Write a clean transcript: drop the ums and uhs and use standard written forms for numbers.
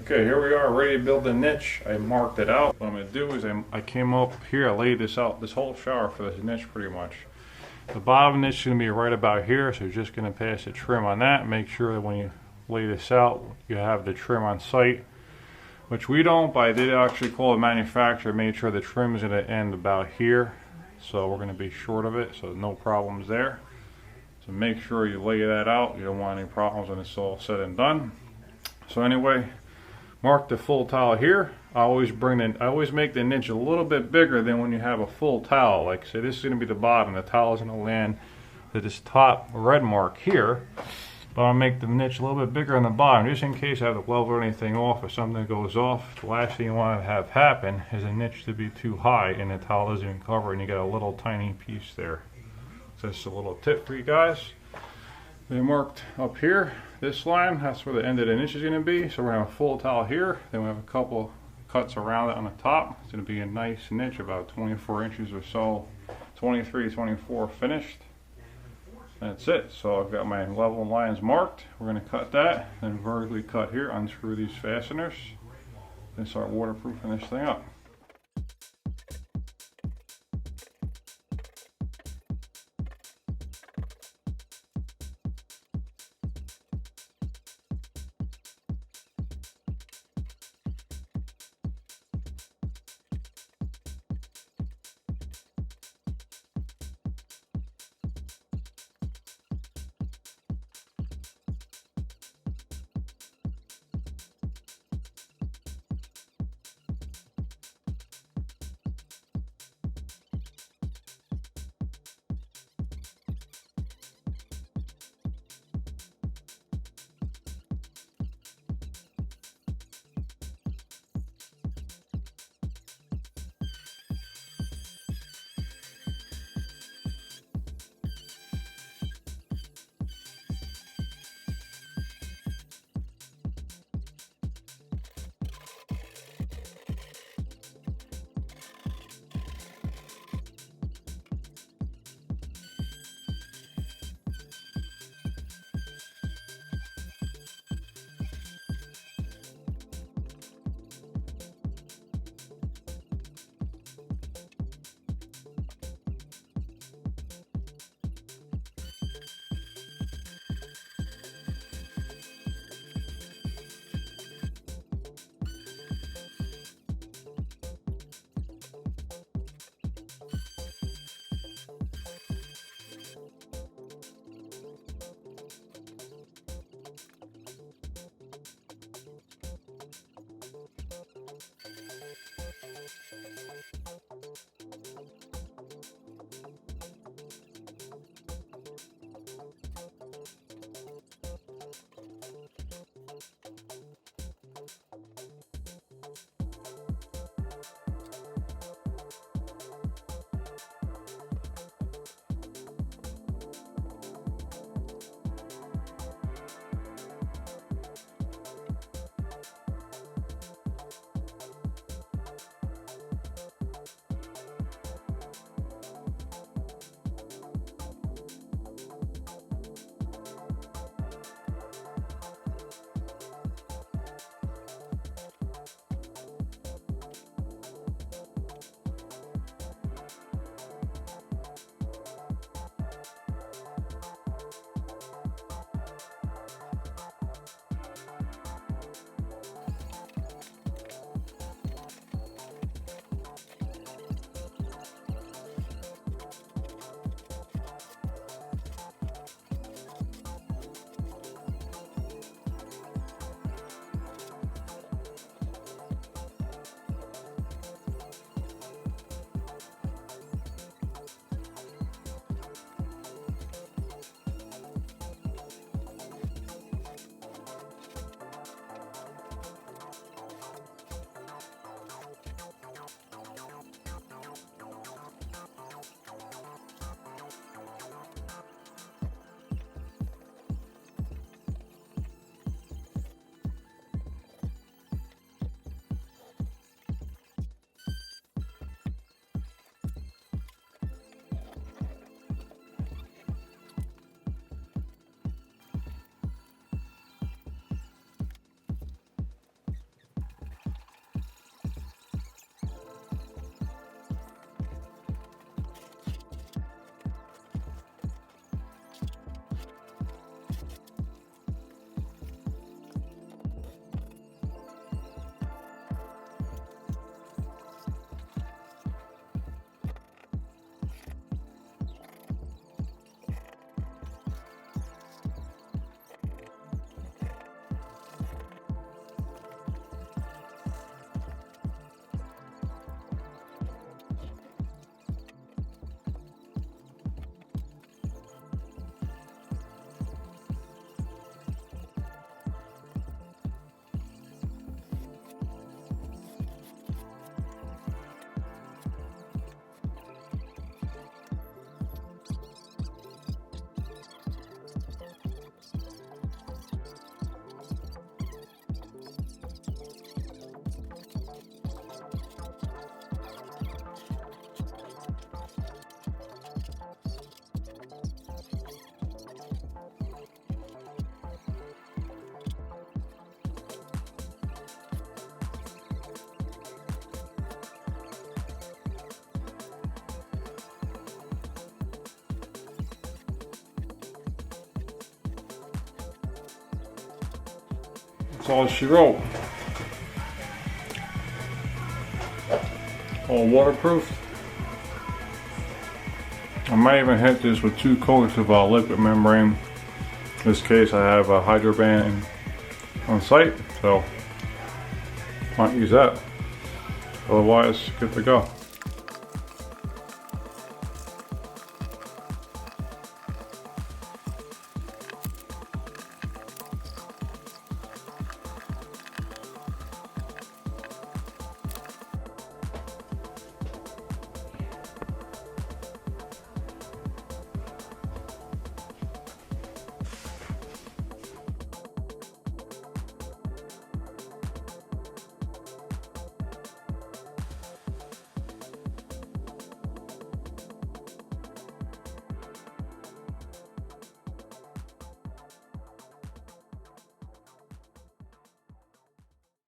Okay, here we are ready to build the niche. I marked it out. What I'm going to do is I came up here, I laid this out, this whole shower for this niche pretty much. The bottom niche is going to be right about here, so you're just going to pass the trim on that. Make sure that when you lay this out, you have the trim on site, which we don't, but I did actually call the manufacturer, made sure the trim is going to end about here. So we're going to be short of it, so no problems there. So make sure you lay that out. You don't want any problems when it's all said and done. So anyway, mark the full tile here. I always make the niche a little bit bigger than when you have a full tile. Like say this is going to be the bottom. The tile is going to land to this top red mark here. But I'll make the niche a little bit bigger on the bottom, just in case I have to level anything off or something goes off. The last thing you want to have happen is a niche to be too high and the tile isn't even covered and you got a little tiny piece there. So that's a little tip for you guys. They marked up here, this line, that's where the end of the niche is going to be. So we're going to have a full tile here, then we have a couple cuts around it on the top. It's going to be a nice niche, about 24 inches or so, 23, 24 finished. That's it. So I've got my level lines marked. We're going to cut that, then vertically cut here, unscrew these fasteners, then start waterproofing this thing up. That's all she wrote. All waterproof. I might even hit this with 2 coats of liquid membrane. In this case I have a hydro band on site, so might use that. Otherwise, good to go.